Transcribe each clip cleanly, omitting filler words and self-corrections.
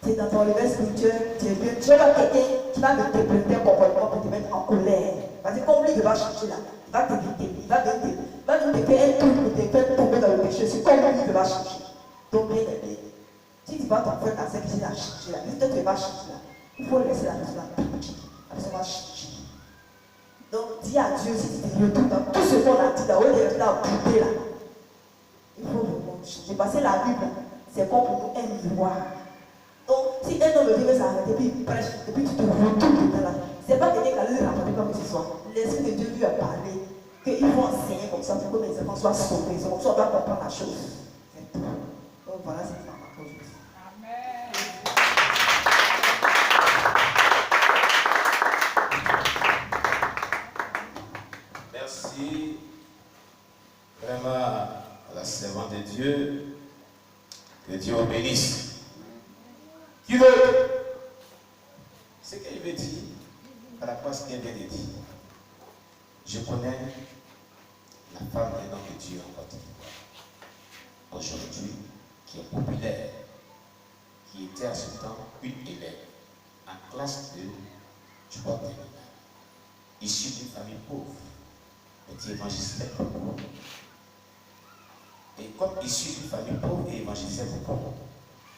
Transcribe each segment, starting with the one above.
Tu es dans ton univers spirituel, tu es bien. Tu vas quelqu'un qui va interpréter un comportement pour te mettre en colère. Parce que comme lui, il va changer là, il va t'éviter, il va te faire un truc pour te faire tomber dans le péché. C'est comme lui, il va changer. Donc, bien aimé, si tu vas ton frère dans cette vie à changer là, juste que tu vas changer là, il faut laisser la personne absolument changer. Donc, dis à Dieu si tu te retrouves dans tout ce qu'on a dit là, où il est là, bouté là. Il faut vraiment changer. Parce que la Bible, c'est comme pour nous un miroir. Donc, si un homme veut s'arrêter, et puis il prêche, et puis tu te retournes dedans là, c'est pas quelqu'un qui a lui rapporter comme ce soit. L'Esprit de Dieu lui a parlé qu'il faut enseigner comme ça pour que les enfants soient sauvés. C'est comme ça qu'on doit comprendre la chose. C'est tout. Donc voilà, c'est ça ma cause. Amen. Merci vraiment à la servante de Dieu. Que Dieu vous bénisse. Qui veut? Ce qu'elle veut dire par rapport à ce qu'elle vient de dire. Je connais la femme d'un homme de Dieu en Côte d'Ivoire aujourd'hui qui est populaire, qui était à ce temps une élève en classe de droit terminal, issue d'une famille pauvre, petit évangélisait beaucoup. Et comme issue d'une famille pauvre et évangélisait beaucoup,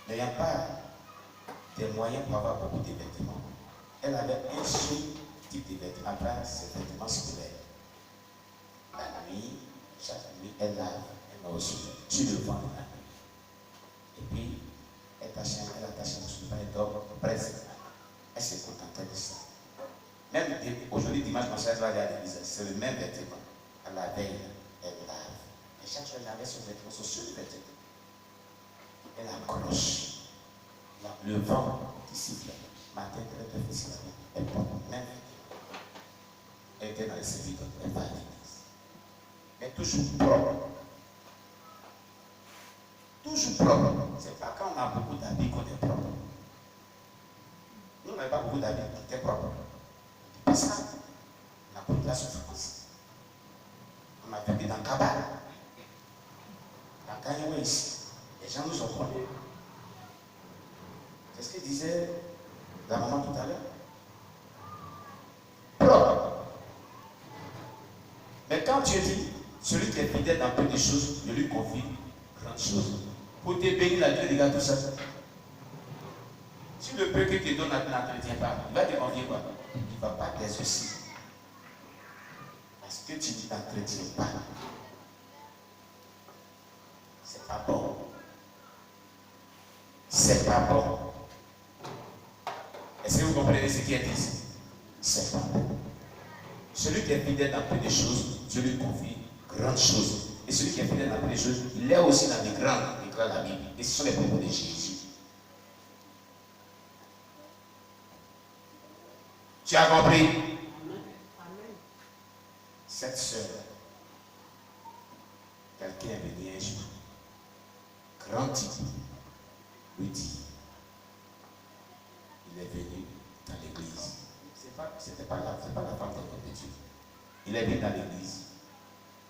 n'ayant pas des moyens pour avoir beaucoup de vêtements, elle avait un seul type de vêtements, après ses vêtements scolaires. La nuit, chaque nuit, elle lave, elle met aussi sur le vent de la nuit. Et puis, elle attachait sur le vent et dort presque. Elle se contentait de ça. Même aujourd'hui, dimanche, quand elle va aller à l'église, c'est le même vêtement. À la veille, elle lave. Et chaque fois, elle lavait son vêtement, son seul vêtement. Elle accroche. Le vent qui siffle, matin, très facile, elle porte même. Elle était dans les services, elle va à l'église. Mais toujours propre. Toujours propre. C'est pas quand on a beaucoup d'habits qu'on est propre. Nous, on n'avait pas beaucoup d'habits qui étaient propres. Parce qu'on a connu la souffrance. On a vécu dans Kabbalah. Dans Kanye West. Les gens nous ont connus. C'est ce que disait la maman tout à l'heure. Propre. Mais quand Dieu dit, celui qui est fidèle dans peu de choses, je lui confie grandes choses. Pour te bénir, la Dieu regarde tout ça. Si le peu que tu donnes n'entretient pas, il va te confier quoi? Il ne va pas t'exaucer. Parce que tu ne t'entretiens pas. C'est pas bon. C'est pas bon. Est-ce que vous comprenez ce qui est dit? C'est pas bon. Celui qui est fidèle dans peu de choses, Dieu lui confie grandes choses. Et celui qui est fidèle dans peu de choses, il est aussi dans les grandes, déclare la Bible. Et ce sont les propos de Jésus. Tu as compris? Cette sœur, quelqu'un est venu un jour, grand type, lui dit, il est venu dans l'église. C'était pas la femme de Dieu. Il est venu dans l'église.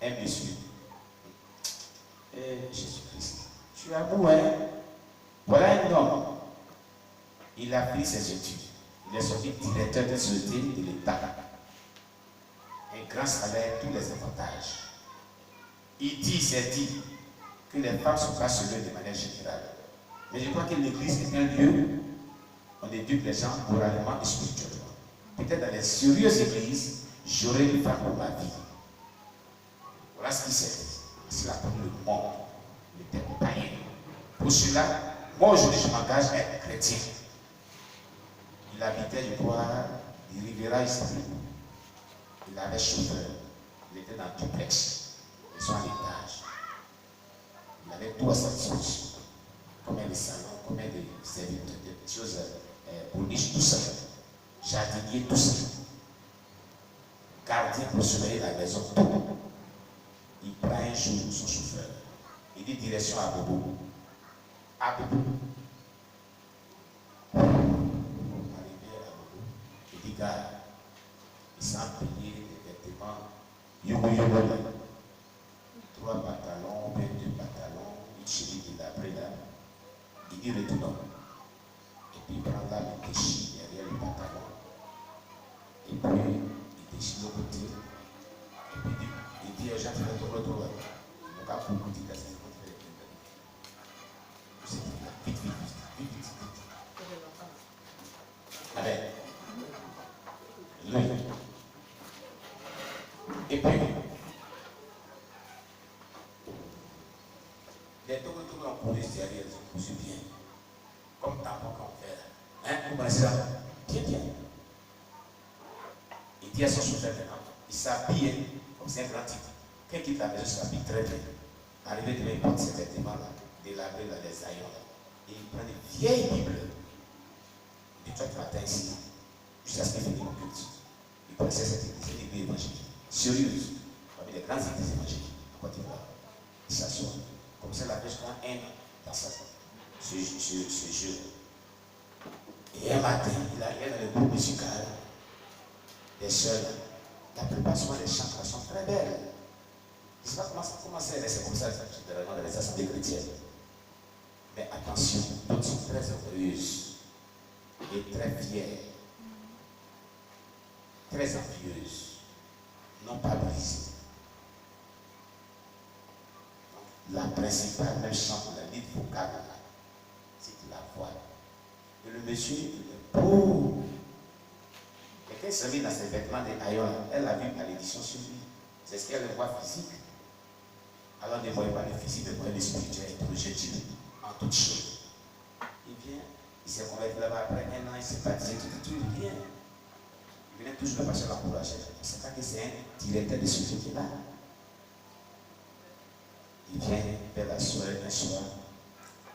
Un monsieur. Et Jésus-Christ. Tu as beau, hein? Voilà un homme. Il a pris ses études. Il est sorti directeur de société de l'État. Un grand salaire, tous les avantages. Il s'est dit que les femmes ne sont pas sauvées de manière générale. Mais je crois que l'église est un lieu où on éduque les gens moralement et spirituellement. Peut-être dans les sérieuses églises, j'aurais une femme pour ma vie. Voilà ce qui s'est fait. C'est la parole du monde. Il était païen. Pour cela, moi aujourd'hui, je m'engage à être chrétien. Il habitait, je crois, il Rivera ici. Il avait chauffeur. Il était dans duplex. Ils sont à l'étage. Il avait tout à sa disposition. Combien de salons, combien de serviteurs, de choses, boniches, tout ça. Jardinier, tout ça. Gardien pour surveiller la maison, tout. Il prend un jour son chauffeur. Il dit direction à Bobo. À Bobo. Arrivé à Bobo, il dit gars, il s'est payé des vêtements. Yogo. 3 pantalons, 22 pantalons, une chemise qu'il a pris là. Il dit retournons. déchire derrière le pantalon. Et puis, il déchire le côté. Et puis, il dit aux gens qui font tout le tour. Donc, à beaucoup de cas, c'est vite, vite, vite, vite, vite, vite. Amen. Oui. Et puis, les deux retours en police derrière, vous suivez bien. Comme tampon qu'on fait là. Hein? Vous connaissez ça? Bien, bien. Il dit à son chauffeur maintenant, il s'habille comme c'est un grand type. Quand il quitte la maison, il s'habille très bien. Arrivé demain, il porte ses vêtements là, délabrés là, des haillons là. Et il prend des vieilles Bibles. Il dit, toi, tu matin ici, jusqu'à ce qu'il finisse mon culte. Il connaissait cette église, une église évangélique. Sérieuse. Parmi les grandes églises évangéliques en Côte d'Ivoire. Il s'assoit. Comme ça, la pêche prend un an dans ce jeu. Et un matin, il arrive dans le groupe musical des sœurs. La plupart sont des chants qui sont très belles. Je ne sais pas comment c'est, mais c'est comme ça, généralement, dans les assemblées chrétiennes. Mais attention, d'autres sont très heureuses et très fières, très envieuses, non pas brisées. La principale même chante la ligne vocale, c'est la voix. Et le monsieur, il est beau. Et quand il s'est mis dans ses vêtements de haillons, elle a vu à l'édition sur lui. C'est ce qu'elle voit physique. Alors ne voyez pas le physique, mais voyez le spirituel et le Dieu en toutes choses. Il vient, il s'est converti là-bas après un an, il s'est baptisé, tout, il vient. Il venait toujours le pasteur l'encourager. C'est pas que c'est un directeur de société là. Il vient vers la soeur un soir.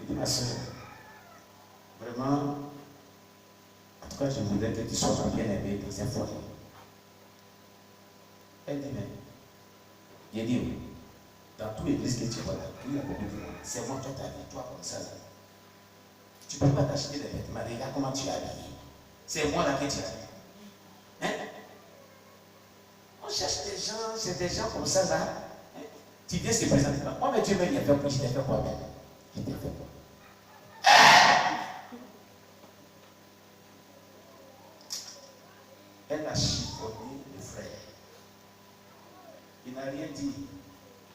Il dit, ma soeur, vraiment, en tout cas, je voudrais que tu sois bien aimée dans un foyer. Elle dit, mais, il dit, oui. Dans toute l'église que tu vois là, il y a beaucoup de monde. C'est moi, toi, toi comme ça. Là. Tu ne peux pas t'acheter des vêtements. Regarde comment tu es habillé. C'est moi là que tu es habillé. Hein? On cherche des gens, c'est des gens comme ça là. Hein? Tu viens se présenter. Moi, mais Dieu m'a dit, je t'ai fait quoi même? Je t'ai fait quoi? Elle a chiffonné le frère. Il n'a rien dit.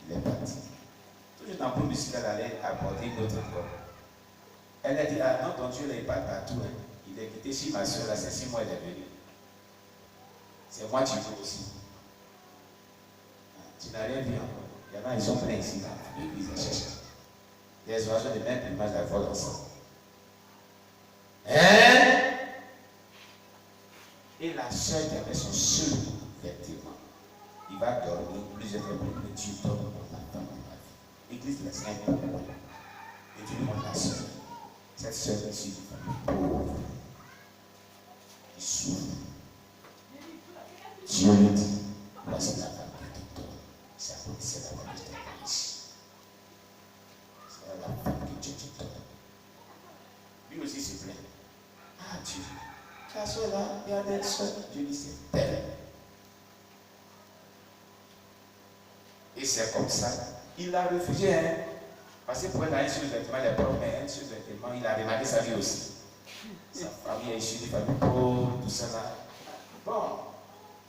Il est parti. Toujours dans le groupe musical, elle allait apporter une autre corps. Elle a dit, ah non, ton Dieu n'est pas partout. Hein. Il est quitté chez ma soeur, là, c'est 6 mois, elle est venue. C'est moi, tu veux aussi. Tu n'as rien vu encore. Il y en a, ils sont pleins ici, dans l'église, à chercher. Les oiseaux de même plumage la volent ensemble. Hein? Et la soeur qui avait son seul vêtement, il va dormir plusieurs fois pour que Dieu donne pour la femme de ma vie. L'église laisse un peu pour moi. Et Dieu lui montre la soeur. Cette soeur est issue d'une famille pauvre. Il souffre. Dieu lui dit, voici la femme que tu donnes. C'est la femme que tu donnes ici. C'est la femme que Dieu te donne. Lui aussi se plaint. Ah Dieu, la soeur là, regardez, soeur. Dieu dit, c'est belle. Et c'est comme ça. Il l'a refusé, hein. Parce que pour être un sous-vêtement, il est propre, mais un sous-vêtement, il a remarqué sa vie aussi. Sa famille est issue de famille pauvre, tout ça là. Bon,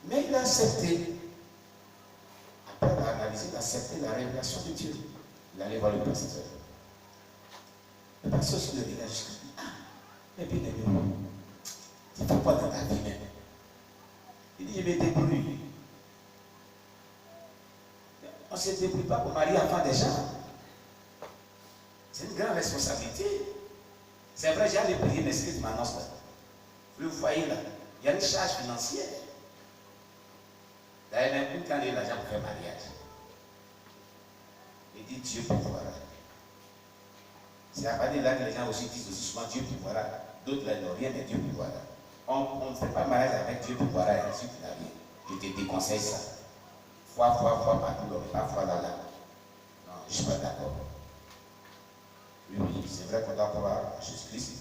mais il a accepté. Après avoir analysé, il a accepté la révélation de Dieu. Il allait voir le pasteur. Le pasteur se levait là, je dis, ah, mais bien aimé, tu ne fais pas dans ta vie même. Il dit, je me débrouille. On ne se débrouille pas pour marier enfant des gens. C'est une grande responsabilité. C'est vrai, j'ai allé prier, mais ce que tu m'annonces là. Vous voyez là, il y a une charge financière. D'ailleurs, même quand il y a l'argent pour faire mariage, il dit Dieu pourvoira. C'est à partir de là que les gens aussi disent aussi souvent Dieu pourvoira. D'autres là n'ont rien, mais Dieu pourvoira. On ne fait pas mariage avec Dieu pourvoira et ensuite il n'a rien. Je te déconseille ça. Foi partout, mais pas foi là. Non, je ne suis pas d'accord. Oui, c'est vrai qu'on doit croire à Jésus-Christ.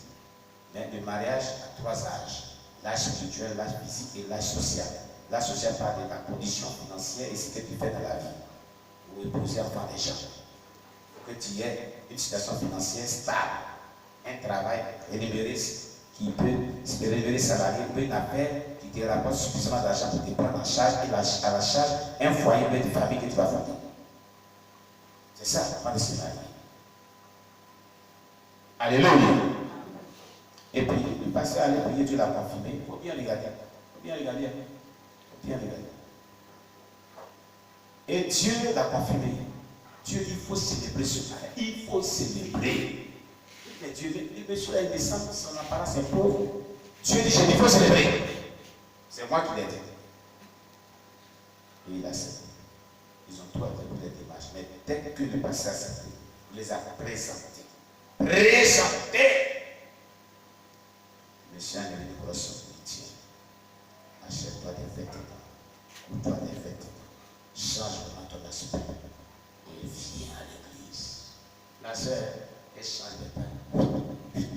Mais le mariage a 3 âges. L'âge spirituel, l'âge physique et l'âge social. L'âge social parle de la condition financière et ce que tu fais dans la vie. Pour épouser enfant des gens. Il faut que tu aies une situation financière stable, un travail rémunéré qui peut se révéler salarié, peut une affaire qui te rapporte suffisamment d'argent pour te prendre en charge et à la charge un foyer de famille que tu vas fonder. C'est ça, avant de se marier. Alléluia. Et puis, le pasteur allait prier, Dieu l'a confirmé. Il faut bien regarder. Il faut bien regarder. Il faut bien regarder. Et Dieu l'a confirmé. Dieu dit, il faut célébrer ce mariage. Il faut célébrer. Mais Dieu dit, le monsieur a une descente, son apparence est pauvre. Dieu dit, il faut célébrer. C'est moi qui l'ai dit. Et il a célébré. Ils ont tout appris pour les démarches. Mais dès que le pasteur a célébré, il les a présentés. Monsieur a donné une grosse métier. Achète-toi des vêtements. Coupe-toi des vêtements. Change ton aspect. Et viens à l'église. La sœur, elle change de pain.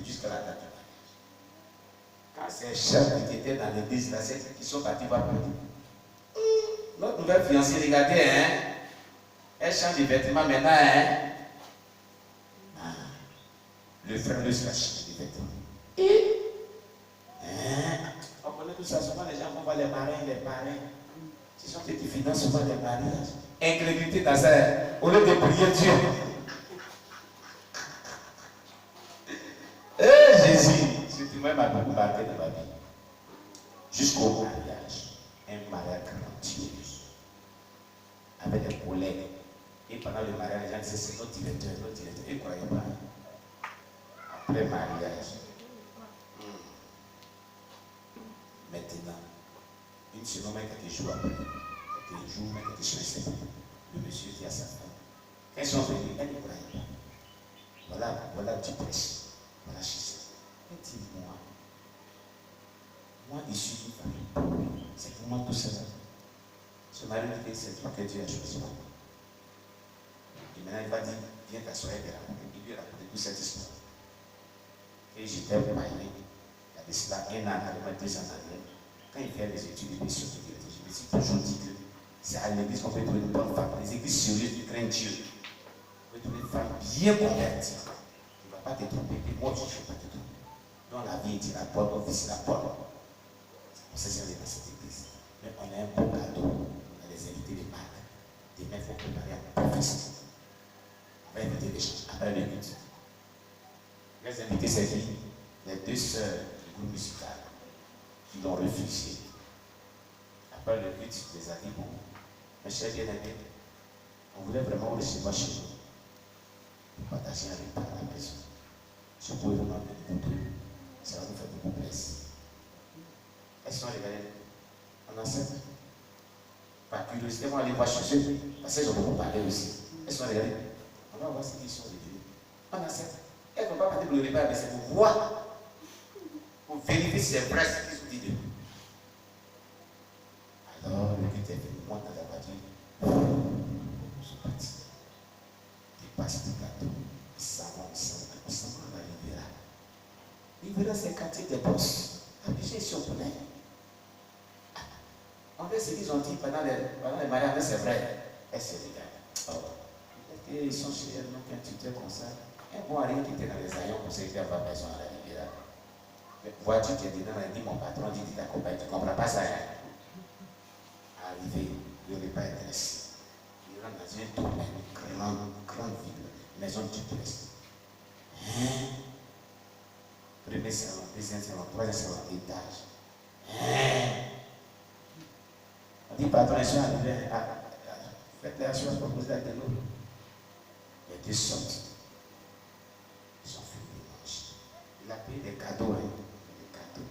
Jusqu'à la date du mariage. Quand ces chefs qui étaient dans l'église, là, c'est qui sont partis voir pour dire. Notre nouvelle fiancée, regardez, hein. Elle change de vêtements maintenant, hein. Le frère le sera changé de vêtements. Et on connaît tout ça, souvent les gens vont voir les marins, les parrains. Ce sont ceux qui financent souvent les mariages. Incrédulité dans ça, au lieu de prier Dieu. Jésus, ce témoin m'a beaucoup marqué dans ma vie. Jusqu'au mariage, un mariage grandiose. Avec des collègues. Et pendant le mariage, les gens disaient c'est notre directeur, notre directeur. Ils ne croyaient pas. Après mariage. Maintenant, une semaine, même quelques jours après, quelques jours, même quelques semaines, le monsieur dit à sa femme, elles sont venues, elles ne croyaient pas. Voilà où tu prêches. Voilà chez ça. Elle dit, moi, issu d'une famille pauvre, c'est pour moi tout cela. Ce mari dit que c'est toi que Dieu a choisi. Et maintenant, il va dire, viens t'asseoir et il lui raconter toute cette histoire. Et j'étais païen. Il y avait cela un an, à 2 ans arrière. Quand il fait les études, il est sur le directeur. Je me suis toujours dit que c'est à l'église qu'on peut trouver une bonne femme. Les églises sérieuses qui craignent Dieu. On peut trouver une femme bien convertie. Tu ne vas pas te tromper. Et moi, je ne vais pas te tromper. Dans la vie, il dit la bonne, on vit la bonne. On sait si on est dans cette église. Mais on a un beau cadeau. On a les invités de Pâques. Demain, il faut préparer un prophétie. On va inviter les gens après le but. Les invités, c'est qui? Les 2 sœurs du groupe musical qui l'ont refusé. Après le but, il les a dit, bon, mes chers bien-aimés, on voulait vraiment recevoir chez nous. Pour partager avec vous à la maison. Si vous pouvez vraiment venir pour nous, ça va nous faire beaucoup plaisir. Est-ce qu'on les on accepte? Par curiosité, on va aller voir chez eux, parce qu'ils ont beaucoup parlé aussi. Est-ce qu'on les on va voir ce qu'ils sont devenus. On accepte. Elles ne vont pas partir pour le repas, mais c'est pour voir, pour vérifier si c'est vrai ce qu'ils ont dit de nous. Alors, le but est venu, moi dans la voiture, je suis parti. Des passes de gâteau, savon, on a Libéra. Libéra, c'est le quartier des boss. Habitué ici au poulet. En fait, ce qu'ils ont dit pendant les mariages, c'est vrai. Elles se regardent. Peut-être qu'ils sont chez elles, donc un tuteur comme ça. Un bon rien qui était dans les aïons pour se faire avoir maison à la Libéra. Mais vois-tu qui est dedans, elle dit mon patron dit t'accompagne, tu ne comprends pas ça. Hein? Arrivé, le repas est dressé. Il rentre dans une tournée, une grande ville, maison de duplex. Premier salon, deuxième salon, troisième salon, étage. On dit patron, ils sont arrivés. Faites-les assurances pour poser la télé. Il y a 2 sortes. Ils ont fait des manches. Il a payé des cadeaux. Hein? Des cadeaux.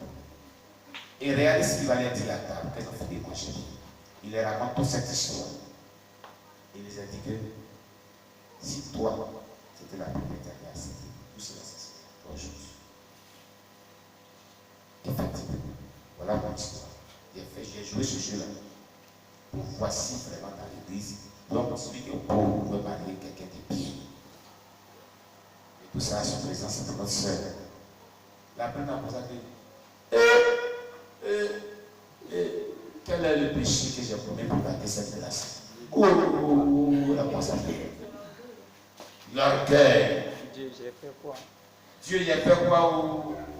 Et réalise ce qu'il va leur dire à la table. Qu'elles ont fait des manches. Il leur raconte toute cette histoire. Il les a dit que si toi, c'était la propriétaire de la cité, tout cela, c'est toi aujourd'hui. Effectivement, voilà mon histoire. J'ai joué ce jeu-là pour voir si vraiment dans l'église, l'homme, celui qui est pauvre, veut marier quelqu'un de bien. Et tout ça, son présence, c'est notre soeur. La première chose à dire, quel est le péché que j'ai commis pour garder cette relation? La pensée. L'orgueil. Dieu, j'ai fait quoi? Dieu, j'ai fait quoi?